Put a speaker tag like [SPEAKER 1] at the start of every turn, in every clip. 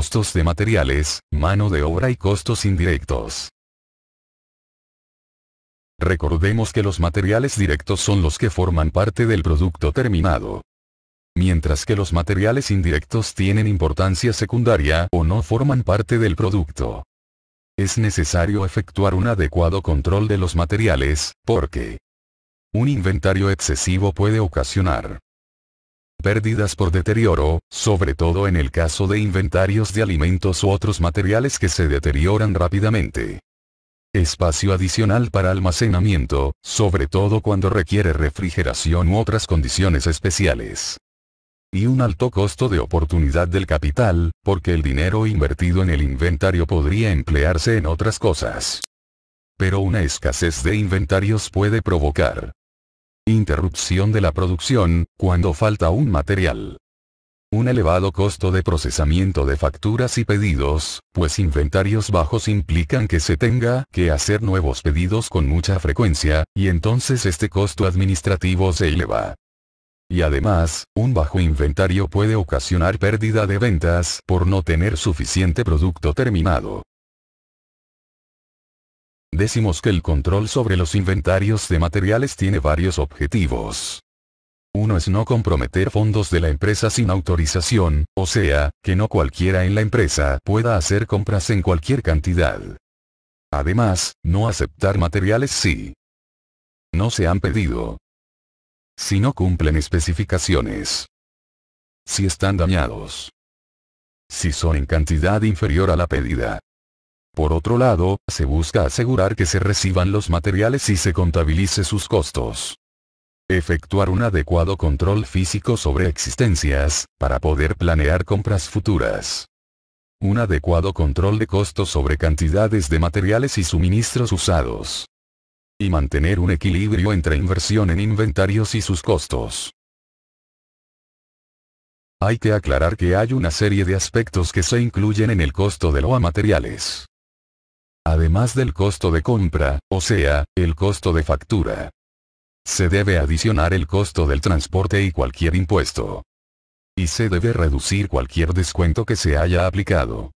[SPEAKER 1] costos de materiales, mano de obra y costos indirectos. Recordemos que los materiales directos son los que forman parte del producto terminado, mientras que los materiales indirectos tienen importancia secundaria o no forman parte del producto. Es necesario efectuar un adecuado control de los materiales, porque un inventario excesivo puede ocasionar pérdidas por deterioro, sobre todo en el caso de inventarios de alimentos u otros materiales que se deterioran rápidamente. Espacio adicional para almacenamiento, sobre todo cuando requiere refrigeración u otras condiciones especiales. Y un alto costo de oportunidad del capital, porque el dinero invertido en el inventario podría emplearse en otras cosas. Pero una escasez de inventarios puede provocar interrupción de la producción, cuando falta un material. Un elevado costo de procesamiento de facturas y pedidos, pues inventarios bajos implican que se tenga que hacer nuevos pedidos con mucha frecuencia, y entonces este costo administrativo se eleva. Y además, un bajo inventario puede ocasionar pérdida de ventas por no tener suficiente producto terminado. Decimos que el control sobre los inventarios de materiales tiene varios objetivos. Uno es no comprometer fondos de la empresa sin autorización, o sea, que no cualquiera en la empresa pueda hacer compras en cualquier cantidad. Además, no aceptar materiales si no se han pedido, si no cumplen especificaciones, si están dañados, si son en cantidad inferior a la pedida. Por otro lado, se busca asegurar que se reciban los materiales y se contabilice sus costos. Efectuar un adecuado control físico sobre existencias, para poder planear compras futuras. Un adecuado control de costos sobre cantidades de materiales y suministros usados. Y mantener un equilibrio entre inversión en inventarios y sus costos. Hay que aclarar que hay una serie de aspectos que se incluyen en el costo de los materiales. Además del costo de compra, o sea, el costo de factura. Se debe adicionar el costo del transporte y cualquier impuesto. Y se debe reducir cualquier descuento que se haya aplicado.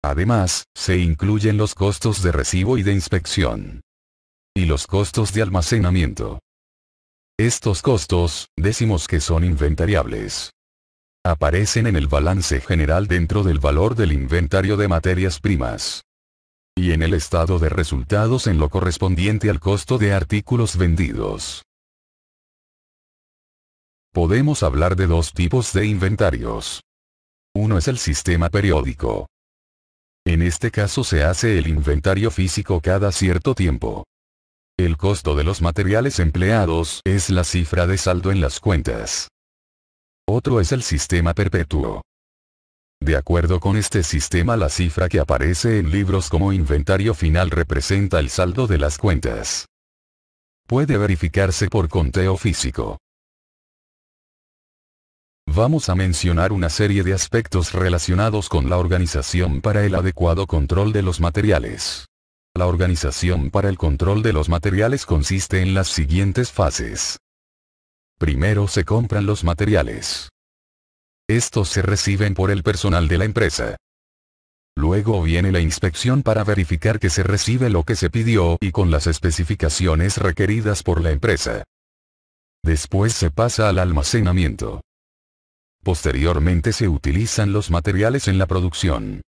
[SPEAKER 1] Además, se incluyen los costos de recibo y de inspección. Y los costos de almacenamiento. Estos costos, decimos que son inventariables. Aparecen en el balance general dentro del valor del inventario de materias primas. Y en el estado de resultados en lo correspondiente al costo de artículos vendidos. Podemos hablar de dos tipos de inventarios. Uno es el sistema periódico. En este caso se hace el inventario físico cada cierto tiempo. El costo de los materiales empleados es la cifra de saldo en las cuentas. Otro es el sistema perpetuo. De acuerdo con este sistema, la cifra que aparece en libros como inventario final representa el saldo de las cuentas. Puede verificarse por conteo físico. Vamos a mencionar una serie de aspectos relacionados con la organización para el adecuado control de los materiales. La organización para el control de los materiales consiste en las siguientes fases. Primero se compran los materiales. Estos se reciben por el personal de la empresa. Luego viene la inspección para verificar que se recibe lo que se pidió y con las especificaciones requeridas por la empresa. Después se pasa al almacenamiento. Posteriormente se utilizan los materiales en la producción.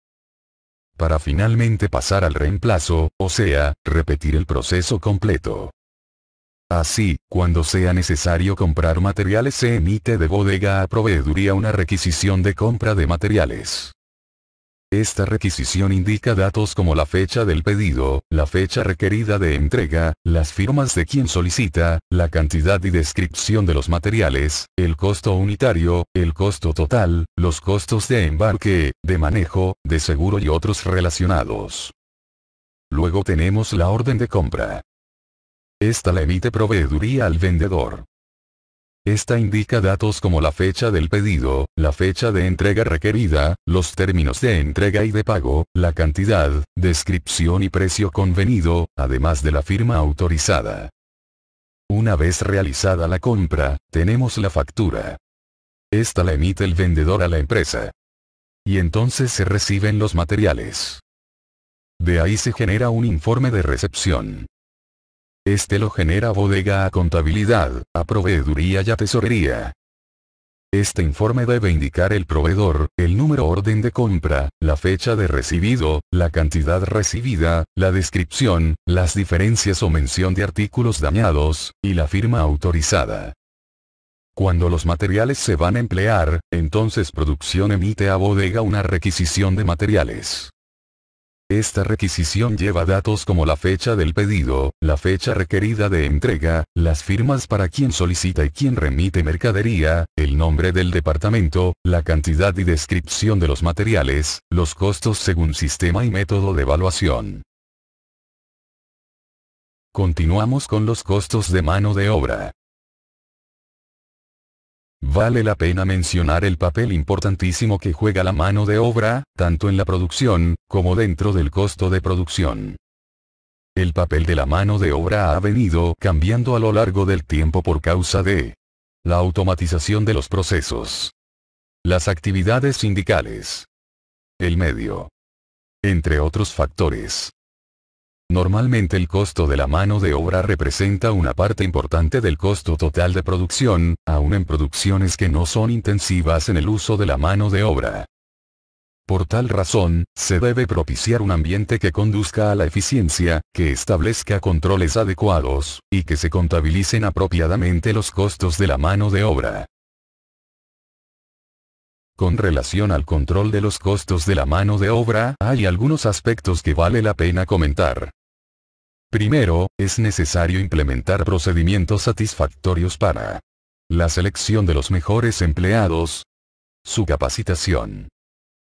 [SPEAKER 1] Para finalmente pasar al reemplazo, o sea, repetir el proceso completo. Así, cuando sea necesario comprar materiales se emite de bodega a proveeduría una requisición de compra de materiales. Esta requisición indica datos como la fecha del pedido, la fecha requerida de entrega, las firmas de quien solicita, la cantidad y descripción de los materiales, el costo unitario, el costo total, los costos de embarque, de manejo, de seguro y otros relacionados. Luego tenemos la orden de compra. Esta la emite proveeduría al vendedor. Esta indica datos como la fecha del pedido, la fecha de entrega requerida, los términos de entrega y de pago, la cantidad, descripción y precio convenido, además de la firma autorizada. Una vez realizada la compra, tenemos la factura. Esta la emite el vendedor a la empresa. y entonces se reciben los materiales. De ahí se genera un informe de recepción. Este lo genera bodega a contabilidad, a proveeduría y a tesorería. Este informe debe indicar el proveedor, el número orden de compra, la fecha de recibido, la cantidad recibida, la descripción, las diferencias o mención de artículos dañados, y la firma autorizada. Cuando los materiales se van a emplear, entonces producción emite a bodega una requisición de materiales. Esta requisición lleva datos como la fecha del pedido, la fecha requerida de entrega, las firmas para quien solicita y quien remite mercadería, el nombre del departamento, la cantidad y descripción de los materiales, los costos según sistema y método de evaluación. Continuamos con los costos de mano de obra. Vale la pena mencionar el papel importantísimo que juega la mano de obra, tanto en la producción, como dentro del costo de producción. El papel de la mano de obra ha venido cambiando a lo largo del tiempo por causa de la automatización de los procesos, las actividades sindicales, el medio, entre otros factores. Normalmente el costo de la mano de obra representa una parte importante del costo total de producción, aun en producciones que no son intensivas en el uso de la mano de obra. Por tal razón, se debe propiciar un ambiente que conduzca a la eficiencia, que establezca controles adecuados, y que se contabilicen apropiadamente los costos de la mano de obra. Con relación al control de los costos de la mano de obra, hay algunos aspectos que vale la pena comentar. Primero, es necesario implementar procedimientos satisfactorios para la selección de los mejores empleados, su capacitación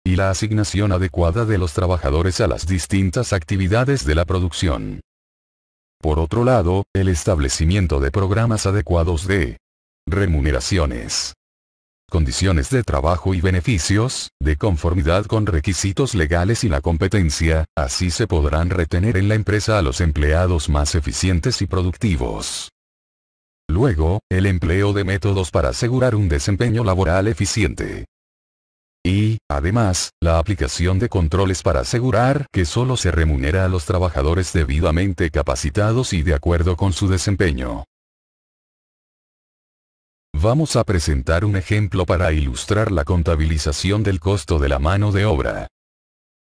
[SPEAKER 1] y la asignación adecuada de los trabajadores a las distintas actividades de la producción. Por otro lado, el establecimiento de programas adecuados de remuneraciones, condiciones de trabajo y beneficios, de conformidad con requisitos legales y la competencia, así se podrán retener en la empresa a los empleados más eficientes y productivos. Luego, el empleo de métodos para asegurar un desempeño laboral eficiente. Y, además, la aplicación de controles para asegurar que solo se remunera a los trabajadores debidamente capacitados y de acuerdo con su desempeño. Vamos a presentar un ejemplo para ilustrar la contabilización del costo de la mano de obra.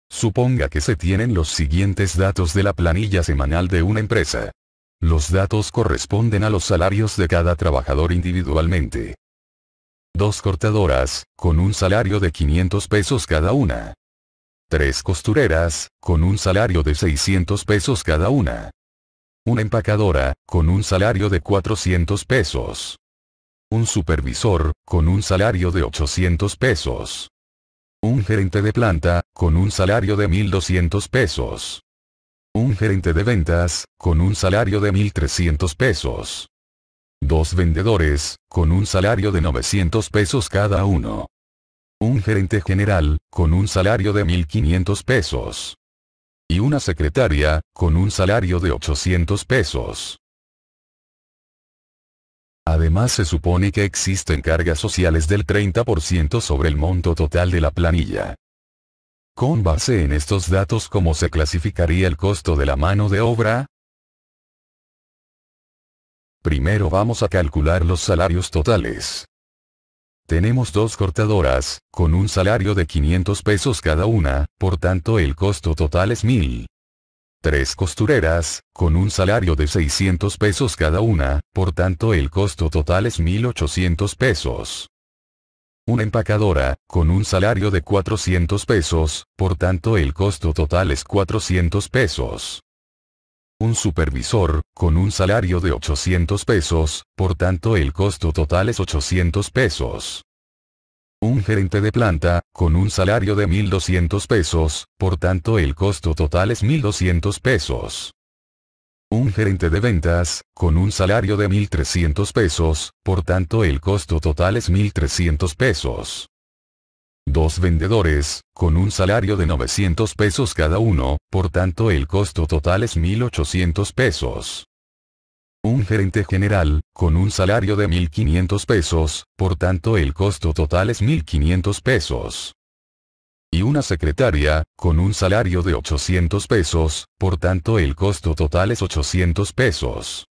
[SPEAKER 1] Suponga que se tienen los siguientes datos de la planilla semanal de una empresa. Los datos corresponden a los salarios de cada trabajador individualmente. 2 cortadoras, con un salario de 500 pesos cada una. 3 costureras, con un salario de 600 pesos cada una. Una empacadora, con un salario de 400 pesos. Un supervisor, con un salario de 800 pesos. Un gerente de planta, con un salario de 1.200 pesos. Un gerente de ventas, con un salario de 1.300 pesos. 2 vendedores, con un salario de 900 pesos cada uno. Un gerente general, con un salario de 1.500 pesos. Y una secretaria, con un salario de 800 pesos. Además se supone que existen cargas sociales del 30% sobre el monto total de la planilla. Con base en estos datos, ¿cómo se clasificaría el costo de la mano de obra? Primero vamos a calcular los salarios totales. Tenemos 2 cortadoras, con un salario de 500 pesos cada una, por tanto el costo total es 1.000. 3 costureras, con un salario de 600 pesos cada una, por tanto el costo total es 1.800 pesos. Una empacadora, con un salario de 400 pesos, por tanto el costo total es 400 pesos. Un supervisor, con un salario de 800 pesos, por tanto el costo total es 800 pesos. Un gerente de planta, con un salario de 1.200 pesos, por tanto el costo total es 1.200 pesos. Un gerente de ventas, con un salario de 1.300 pesos, por tanto el costo total es 1.300 pesos. 2 vendedores, con un salario de 900 pesos cada uno, por tanto el costo total es 1.800 pesos. Un gerente general, con un salario de 1.500 pesos, por tanto el costo total es 1.500 pesos. y una secretaria, con un salario de 800 pesos, por tanto el costo total es 800 pesos.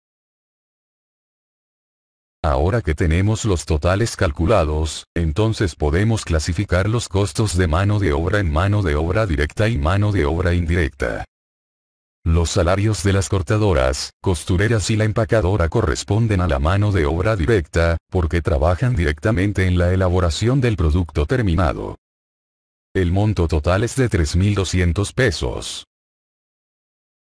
[SPEAKER 1] Ahora que tenemos los totales calculados, entonces podemos clasificar los costos de mano de obra en mano de obra directa y mano de obra indirecta. Los salarios de las cortadoras, costureras y la empacadora corresponden a la mano de obra directa, porque trabajan directamente en la elaboración del producto terminado. El monto total es de 3.200 pesos.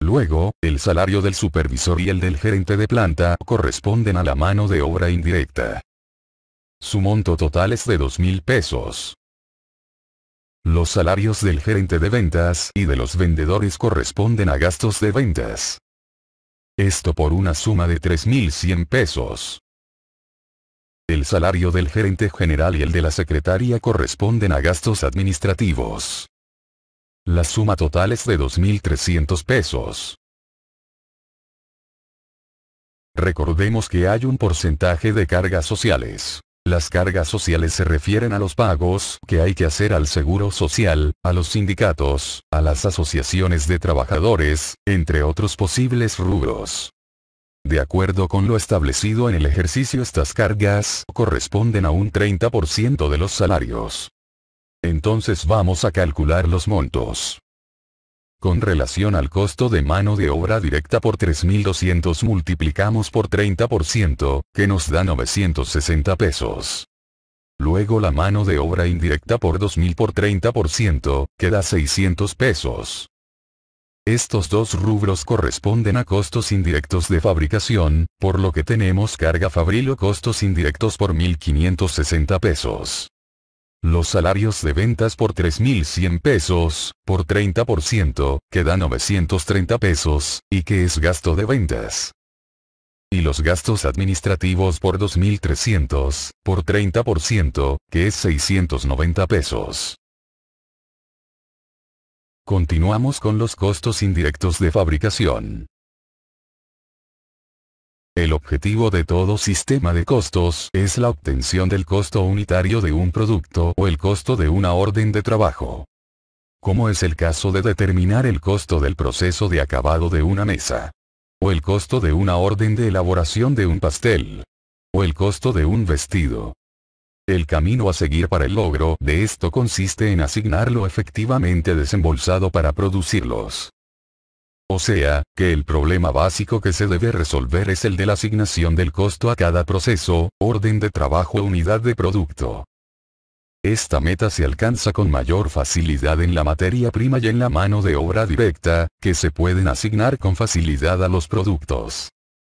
[SPEAKER 1] Luego, el salario del supervisor y el del gerente de planta corresponden a la mano de obra indirecta. Su monto total es de 2.000 pesos. Los salarios del gerente de ventas y de los vendedores corresponden a gastos de ventas. Esto por una suma de 3.100 pesos. El salario del gerente general y el de la secretaria corresponden a gastos administrativos. La suma total es de 2.300 pesos. Recordemos que hay un porcentaje de cargas sociales. Las cargas sociales se refieren a los pagos que hay que hacer al Seguro Social, a los sindicatos, a las asociaciones de trabajadores, entre otros posibles rubros. De acuerdo con lo establecido en el ejercicio, estas cargas corresponden a un 30% de los salarios. Entonces vamos a calcular los montos. Con relación al costo de mano de obra directa por 3.200 multiplicamos por 30%, que nos da 960 pesos. Luego la mano de obra indirecta por 2.000 por 30%, que da 600 pesos. Estos dos rubros corresponden a costos indirectos de fabricación, por lo que tenemos carga fabril o costos indirectos por 1.560 pesos. Los salarios de ventas por 3.100 pesos, por 30%, que da 930 pesos, y que es gasto de ventas. Y los gastos administrativos por 2.300, por 30%, que es 690 pesos. Continuamos con los costos indirectos de fabricación. El objetivo de todo sistema de costos es la obtención del costo unitario de un producto o el costo de una orden de trabajo. Como es el caso de determinar el costo del proceso de acabado de una mesa. O el costo de una orden de elaboración de un pastel. O el costo de un vestido. El camino a seguir para el logro de esto consiste en asignar lo efectivamente desembolsado para producirlos. O sea, que el problema básico que se debe resolver es el de la asignación del costo a cada proceso, orden de trabajo o unidad de producto. Esta meta se alcanza con mayor facilidad en la materia prima y en la mano de obra directa, que se pueden asignar con facilidad a los productos.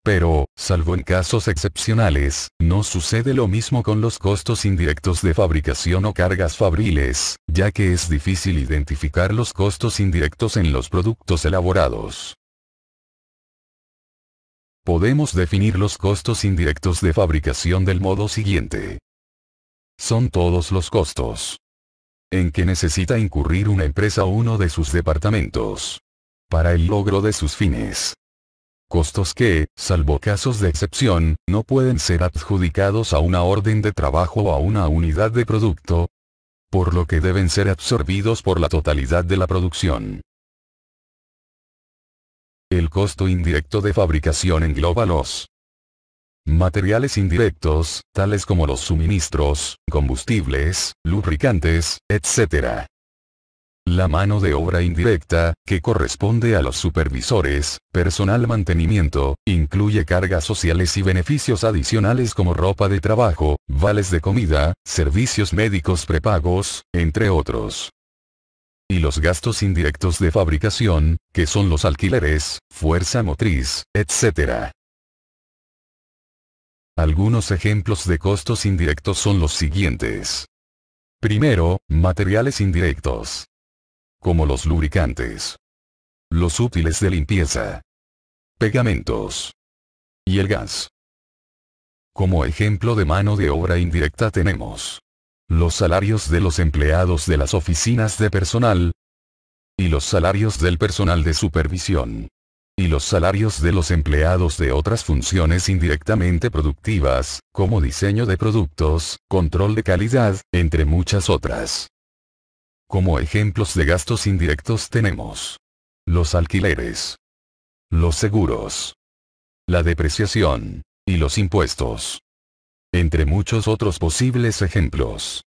[SPEAKER 1] Pero, salvo en casos excepcionales, no sucede lo mismo con los costos indirectos de fabricación o cargas fabriles, ya que es difícil identificar los costos indirectos en los productos elaborados. Podemos definir los costos indirectos de fabricación del modo siguiente. Son todos los costos en que necesita incurrir una empresa o uno de sus departamentos para el logro de sus fines. Costos que, salvo casos de excepción, no pueden ser adjudicados a una orden de trabajo o a una unidad de producto, por lo que deben ser absorbidos por la totalidad de la producción. El costo indirecto de fabricación engloba los materiales indirectos, tales como los suministros, combustibles, lubricantes, etc. La mano de obra indirecta, que corresponde a los supervisores, personal mantenimiento, incluye cargas sociales y beneficios adicionales como ropa de trabajo, vales de comida, servicios médicos prepagos, entre otros. Y los gastos indirectos de fabricación, que son los alquileres, fuerza motriz, etc. Algunos ejemplos de costos indirectos son los siguientes. Primero, materiales indirectos. Como los lubricantes, los útiles de limpieza, pegamentos y el gas. Como ejemplo de mano de obra indirecta tenemos los salarios de los empleados de las oficinas de personal, y los salarios del personal de supervisión, y los salarios de los empleados de otras funciones indirectamente productivas, como diseño de productos, control de calidad, entre muchas otras. Como ejemplos de gastos indirectos tenemos los alquileres, los seguros, la depreciación, y los impuestos, entre muchos otros posibles ejemplos.